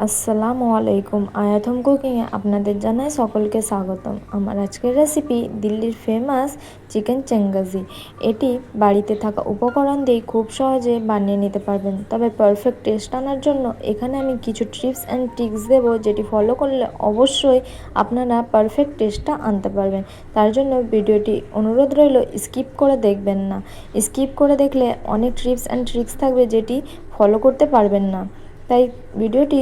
আসসালামু আলাইকুম। আয়াত হোম কুকিংয়ে আপনাদের জানাই সকলকে স্বাগতম। আমার আজকের রেসিপি দিল্লির ফেমাস চিকেন চেঙ্গাজি। এটি বাড়িতে থাকা উপকরণ দিয়ে খুব সহজে বানিয়ে নিতে পারবেন। তবে পারফেক্ট টেস্ট আনার জন্য এখানে আমি কিছু টিপস অ্যান্ড ট্রিক্স দেবো, যেটি ফলো করলে অবশ্যই আপনারা পারফেক্ট টেস্টটা আনতে পারবেন। তার জন্য ভিডিওটি অনুরোধ রইল স্কিপ করে দেখবেন না। স্কিপ করে দেখলে অনেক টিপস অ্যান্ড ট্রিক্স থাকবে যেটি ফলো করতে পারবেন না, তাই ভিডিওটি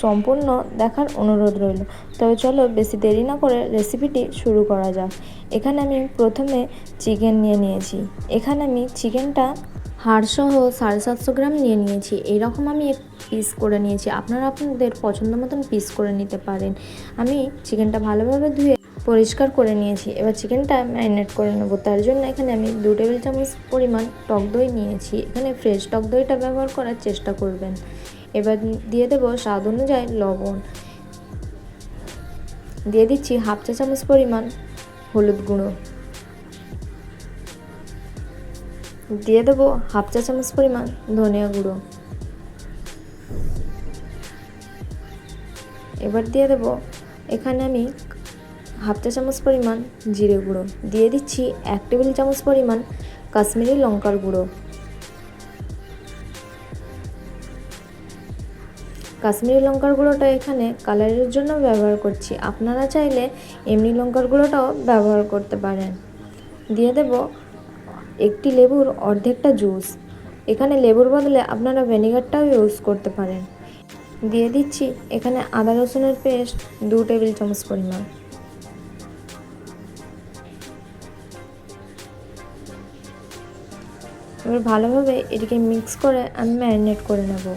সম্পূর্ণ দেখার অনুরোধ রইল। তবে চলো বেশি দেরি না করে রেসিপিটি শুরু করা যাক। এখানে আমি প্রথমে চিকেন নিয়ে নিয়েছি। এখানে আমি চিকেনটা হাড়সহ 750 গ্রাম নিয়ে নিয়েছি। এইরকম আমি পিস করে নিয়েছি, আপনারা আপনাদের পছন্দ মতন পিস করে নিতে পারেন। আমি চিকেনটা ভালোভাবে ধুয়ে পরিষ্কার করে নিয়েছি। এবার চিকেনটা ম্যারিনেট করে নেব। তার জন্য এখানে আমি 2 টেবিল চামচ পরিমাণ টক দই নিয়েছি। এখানে ফ্রেশ টক দইটা ব্যবহার করার চেষ্টা করবেন। এবার দিয়ে দেব স্বাদ অনুযায়ী লবণ, দিয়ে দিচ্ছি হাফ চা চামচ পরিমাণ হলুদ গুঁড়ো, দিয়ে দেবো হাফ চা চামচ পরিমাণ ধনিয়া গুঁড়ো, এবার দিয়ে দেব এখানে আমি হাফ চা চামচ পরিমাণ জিরে গুঁড়ো, দিয়ে দিচ্ছি 1 টেবিল চামচ পরিমাণ কাশ্মীরি লঙ্কার গুঁড়ো। কাশ্মীরি লঙ্কার গুঁড়োটা এখানে কালারের জন্য ব্যবহার করছি, আপনারা চাইলে এমনি লঙ্কার গুঁড়োটাও ব্যবহার করতে পারেন। দিয়ে দেব একটি লেবুর অর্ধেকটা জুস, এখানে লেবুর বদলে আপনারা ভিনেগারটাও ইউজ করতে পারেন। দিয়ে দিচ্ছি এখানে আদা রসুনের পেস্ট 2 টেবিল চামচ পরিমাণ। এবার ভালোভাবে এটিকে মিক্স করে আমি ম্যারিনেট করে নেব।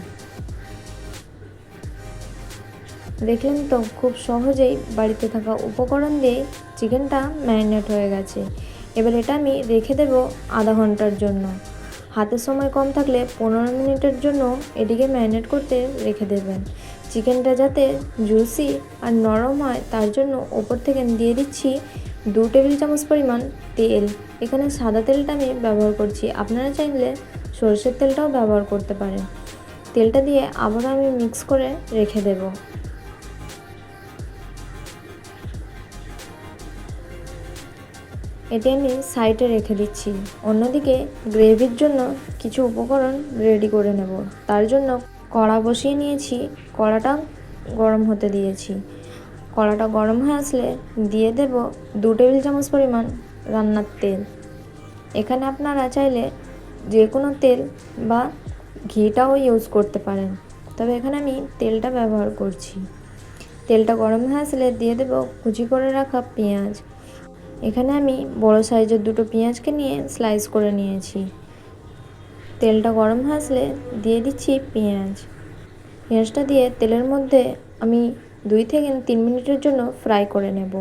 দেখলেন তো, খুব সহজেই বাড়িতে থাকা উপকরণ দিয়ে চিকেনটা ম্যারিনেট হয়ে গেছে। এবার এটা আমি রেখে দেব আধা ঘন্টার জন্য। হাতে সময় কম থাকলে 15 মিনিটের জন্য এটিকে ম্যারিনেট করতে রেখে দেবেন। চিকেনটা যাতে জুসি আর নরম হয় তার জন্য ওপর থেকে দিয়ে দিচ্ছি 2 টেবিল চামচ পরিমাণ তেল। এখানে সাদা তেলটা আমি ব্যবহার করছি, আপনারা চাইলে সরষের তেলটাও ব্যবহার করতে পারেন। তেলটা দিয়ে আবার আমি মিক্স করে রেখে দেব। এটি আমি সাইডে রেখে দিচ্ছি। অন্যদিকে গ্রেভির জন্য কিছু উপকরণ রেডি করে নেব। তার জন্য কড়া বসিয়ে নিয়েছি, কড়াটা গরম হতে দিয়েছি। কড়াটা গরম হয়ে আসলে দিয়ে দেব 2 টেবিল চামচ পরিমাণ রান্নার তেল। এখানে আপনারা চাইলে যে কোনো তেল বা ঘিটাও ইউজ করতে পারেন, তবে এখানে আমি তেলটা ব্যবহার করছি। তেলটা গরম হয়ে আসলে দিয়ে দেব কুচি করে রাখা পেঁয়াজ। এখানে আমি বড় সাইজের 2টো পেঁয়াজকে নিয়ে স্লাইস করে নিয়েছি। তেলটা গরম হয়ে আসলে দিয়ে দিচ্ছি পেঁয়াজটা দিয়ে তেলের মধ্যে আমি 2 থেকে 3 মিনিটের জন্য ফ্রাই করে নেব।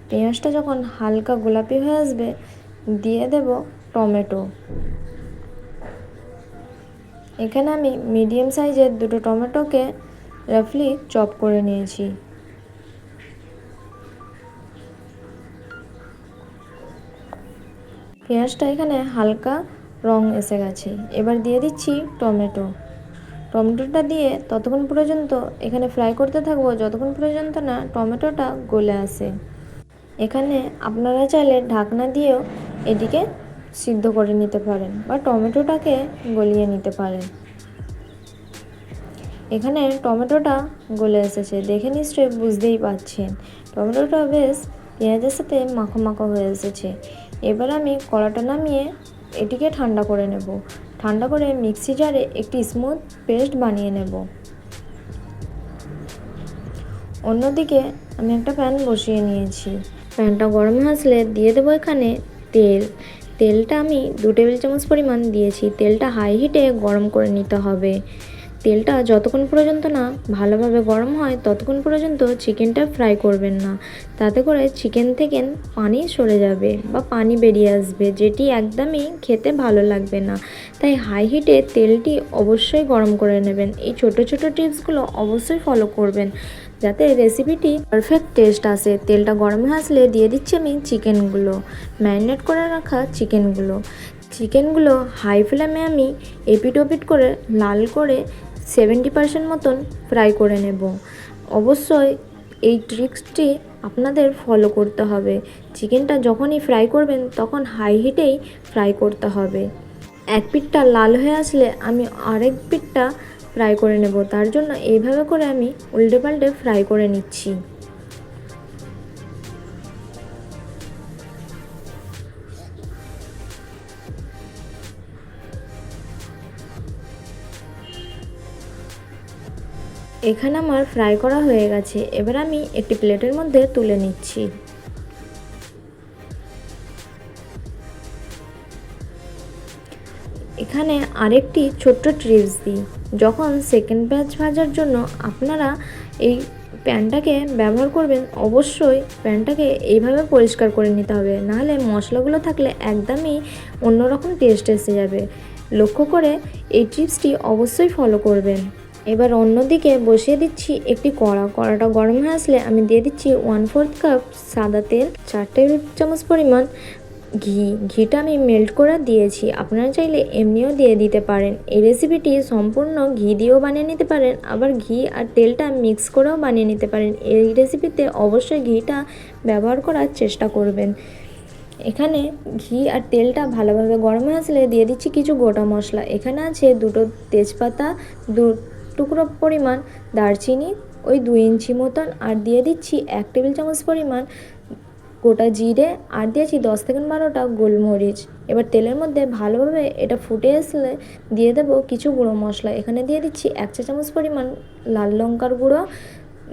পেঁয়াজটা যখন হালকা গোলাপি হয়ে আসবে দিয়ে দেব টমেটো। এখানে আমি মিডিয়াম সাইজের 2টো টমেটোকে রাফলি চপ করে নিয়েছি। পেঁয়াজটা এখানে হালকা রং এসে গেছে। এবার দিয়ে দিচ্ছি টমেটোটা দিয়ে ততক্ষণ পর্যন্ত এখানে ফ্রাই করতে থাকবো যতক্ষণ পর্যন্ত না টমেটোটা গলে আসে। এখানে আপনারা চাইলে ঢাকনা দিয়েও এটিকে সিদ্ধ করে নিতে পারেন বা টমেটোটাকে গলিয়ে নিতে পারেন। এখানে টমেটোটা গলে এসেছে, দেখে নিশ্চয়ই বুঝতেই পারছেন টমেটোটা বেশ পেঁয়াজের সাথে মাখো মাখো হয়ে এসেছে। এবার আমি কড়াটা নামিয়ে এটিকে ঠান্ডা করে নেব। ঠান্ডা করে মিক্সি জারে একটি স্মুথ পেস্ট বানিয়ে নেব। অন্যদিকে আমি একটা প্যান বসিয়ে নিয়েছি। প্যানটা গরম হয়ে আসলে দিয়ে দেবো এখানে তেলটা আমি 2 টেবিল চামচ পরিমাণ দিয়েছি। তেলটা হাই হিটে গরম করে নিতে হবে। তেলটা যতক্ষণ পর্যন্ত না ভালোভাবে গরম হয় ততক্ষণ পর্যন্ত চিকেনটা ফ্রাই করবেন না, তাতে করে চিকেন থেকে পানি সরে যাবে বা পানি বেরিয়ে আসবে, যেটি একদমই খেতে ভালো লাগবে না। তাই হাই হিটে তেলটি অবশ্যই গরম করে নেবেন। এই ছোট ছোট টিপসগুলো অবশ্যই ফলো করবেন যাতে রেসিপিটি পারফেক্ট টেস্ট আসে। তেলটা গরম হয়ে আসলে দিয়ে দিচ্ছি আমি ম্যারিনেট করে রাখা চিকেনগুলো হাই ফ্লেমে আমি এপিট ওপিট করে লাল করে 70% মতন ফ্রাই করে নেব। অবশ্যই এই ট্রিক্সটি আপনাদের ফলো করতে হবে। চিকেনটা যখনই ফ্রাই করবেন তখন হাই হিটেই ফ্রাই করতে হবে। এক পিঠটা লাল হয়ে আসলে আমি আরেক পিঠটা ফ্রাই করে নেব। তার জন্য এইভাবে করে আমি উল্টে পাল্টে ফ্রাই করে নিচ্ছি। এখানে আমার ফ্রাই করা হয়ে গেছে। এবার আমি একটি প্লেটের মধ্যে তুলে নিচ্ছি। এখানে আরেকটি ছোট্ট টিপস দিই, যখন সেকেন্ড ব্যাচ ভাজার জন্য আপনারা এই প্যানটাকে ব্যবহার করবেন, অবশ্যই প্যানটাকে এইভাবে পরিষ্কার করে নিতে হবে, নাহলে মশলাগুলো থাকলে একদমই অন্যরকম টেস্ট এসে যাবে। লক্ষ্য করে এই টিপসটি অবশ্যই ফলো করবেন। এবার অন্যদিকে বসিয়ে দিচ্ছি একটি কড়াটা গরম হয়ে আসলে আমি দিয়ে দিচ্ছি 1/4 কাপ সাদা তেল, 4 টেবিল চামচ পরিমাণ ঘিটা আমি মেল্ট করে দিয়েছি। আপনারা চাইলে এমনিও দিয়ে দিতে পারেন। এই রেসিপিটি সম্পূর্ণ ঘি দিয়েও বানিয়ে নিতে পারেন, আবার ঘি আর তেলটা মিক্স করেও বানিয়ে নিতে পারেন। এই রেসিপিতে অবশ্যই ঘিটা ব্যবহার করার চেষ্টা করবেন। এখানে ঘি আর তেলটা ভালোভাবে গরম হয়ে আসলে দিয়ে দিচ্ছি কিছু গোটা মশলা। এখানে আছে 2 তেজপাতা, 2 টুকরো পরিমাণ দারচিনি, ওই 2 ইঞ্চি মতন, আর দিয়ে দিচ্ছি 1 টেবিল চামচ পরিমাণ গোটা জিরে, আর দিয়েছি 10 থেকে 12টা গোলমরিচ। এবার তেলের মধ্যে ভালোভাবে এটা ফুটে আসলে দিয়ে দেবো কিছু গুঁড়ো মশলা। এখানে দিয়ে দিচ্ছি 1 চা চামচ পরিমাণ লাল লঙ্কার গুঁড়ো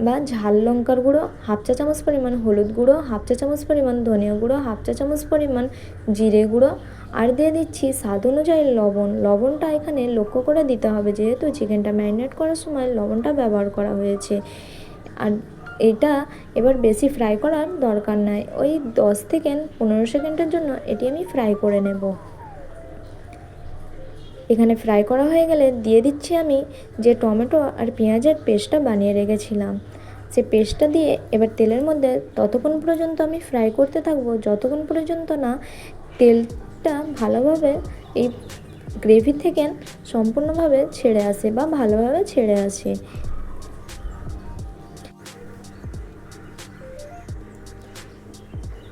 বা ঝাল লঙ্কার গুঁড়ো, 1/2 চা চামচ পরিমাণ হলুদ গুঁড়ো, 1/2 চা চামচ পরিমাণ ধনিয়া গুঁড়ো, 1/2 চা চামচ পরিমাণ জিরে গুঁড়ো, আর দিয়ে দিচ্ছি স্বাদ অনুযায়ী লবণ। লবণটা এখানে লক্ষ্য করে দিতে হবে, যেহেতু চিকেনটা ম্যারিনেট করার সময় লবণটা ব্যবহার করা হয়েছে। আর এটা এবার বেশি ফ্রাই করার দরকার নাই, ওই 10 থেকে 15 সেকেন্ডের জন্য এটি আমি ফ্রাই করে নেব। এখানে ফ্রাই করা হয়ে গেলে দিয়ে দিচ্ছি আমি যে টমেটো আর পেঁয়াজের পেস্টটা বানিয়ে রেখেছিলাম, সে পেস্টটা দিয়ে এবার তেলের মধ্যে ততক্ষণ পর্যন্ত আমি ফ্রাই করতে থাকবো যতক্ষণ পর্যন্ত না তেলটা ভালোভাবে এই গ্রেভি থেকে সম্পূর্ণভাবে ছেড়ে আসে বা ভালোভাবে ছেড়ে আসে।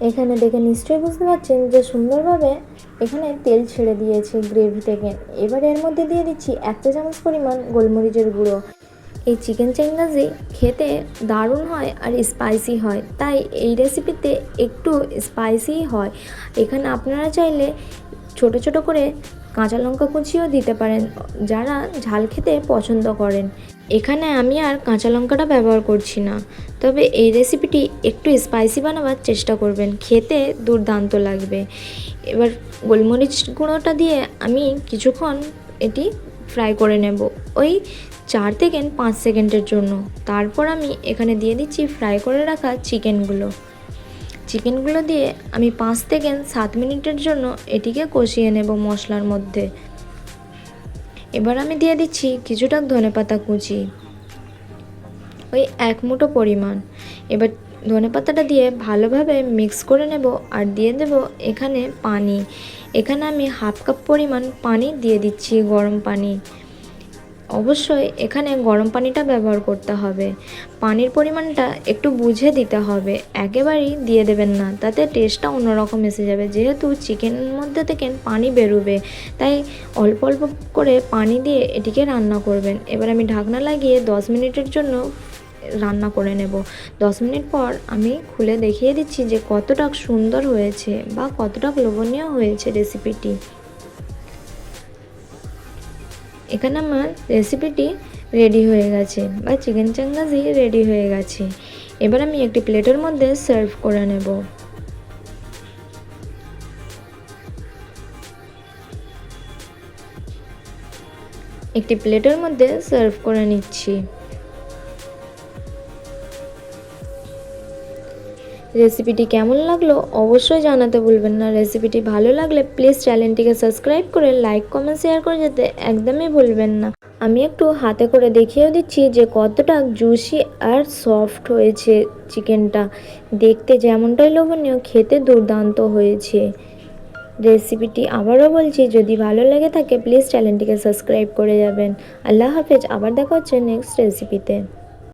এখানে দেখে নিশ্চয়ই বুঝতে পারছেন যে সুন্দরভাবে এখানে তেল ছেড়ে দিয়েছে গ্রেভি থেকে। এবার এর মধ্যে দিয়ে দিচ্ছি 1 চা চামচ পরিমাণ গোলমরিচের গুঁড়ো। এই চিকেন চেঙ্গাজি খেতে দারুণ হয় আর স্পাইসি হয়, তাই এই রেসিপিতে একটু স্পাইসি হয়। এখানে আপনারা চাইলে ছোট ছোট করে কাঁচা লঙ্কা কুচিও দিতে পারেন, যারা ঝাল খেতে পছন্দ করেন। এখানে আমি আর কাঁচা লঙ্কাটা ব্যবহার করছি না, তবে এই রেসিপিটি একটু স্পাইসি বানাবার চেষ্টা করবেন, খেতে দুর্দান্ত লাগবে। এবার গোলমরিচ গুঁড়োটা দিয়ে আমি কিছুক্ষণ এটি ফ্রাই করে নেব, ওই 4 থেকে 5 সেকেন্ডের জন্য। তারপর আমি এখানে দিয়ে দিচ্ছি ফ্রাই করে রাখা চিকেনগুলো দিয়ে আমি 5 থেকে 7 মিনিটের জন্য এটিকে কষিয়ে নেব মশলার মধ্যে। এবার আমি দিয়ে দিচ্ছি কিছুটা ধনেপাতা কুচি, ওই 1 মুঠো পরিমাণ। এবার ধনেপাতাটা দিয়ে ভালোভাবে মিক্স করে নেব আর দিয়ে দেব এখানে পানি। এখানে আমি 1/2 কাপ পরিমাণ পানি দিয়ে দিচ্ছি, গরম পানি। অবশ্যই এখানে গরম পানিটা ব্যবহার করতে হবে। পানির পরিমাণটা একটু বুঝে দিতে হবে, একেবারেই দিয়ে দেবেন না, তাতে টেস্টটা অন্যরকম এসে যাবে। যেহেতু চিকেনের মধ্যে থেকে পানি বেরোবে, তাই অল্প অল্প করে পানি দিয়ে এটিকে রান্না করবেন। এবার আমি ঢাকনা লাগিয়ে 10 মিনিটের জন্য রান্না করে নেব। 10 মিনিট পর আমি খুলে দেখিয়ে দিচ্ছি যে কতটা সুন্দর হয়েছে বা কতটা লোভনীয় হয়েছে রেসিপিটি। এখানে আমার রেসিপিটি রেডি হয়ে গেছে বা চিকেন চাঙ্গাজি রেডি হয়ে গেছে। এবার আমি একটি প্লেটের মধ্যে সার্ভ করে নেব। একটি প্লেটের মধ্যে সার্ভ করে নিচ্ছি। রেসিপিটি কেমন লাগলো অবশ্যই জানাতে ভুলবেন না। রেসিপিটি ভালো লাগলে প্লিজ চ্যানেলটিকে সাবস্ক্রাইব করে লাইক কমেন্ট শেয়ার করে যেতে একদমই ভুলবেন না। আমি একটু হাতে করে দেখিয়ে দিচ্ছি যে কতটা জুসি আর সফট হয়েছে চিকেনটা, দেখতে যেমনটাই লোভনীয়, খেতে দুর্দান্ত হয়েছে। রেসিপিটি আবারও বলছি, যদি ভালো লেগে থাকে প্লিজ চ্যানেলটিকে সাবস্ক্রাইব করে যাবেন। আল্লাহ হাফেজ, আবার দেখা হচ্ছে নেক্সট রেসিপিতে।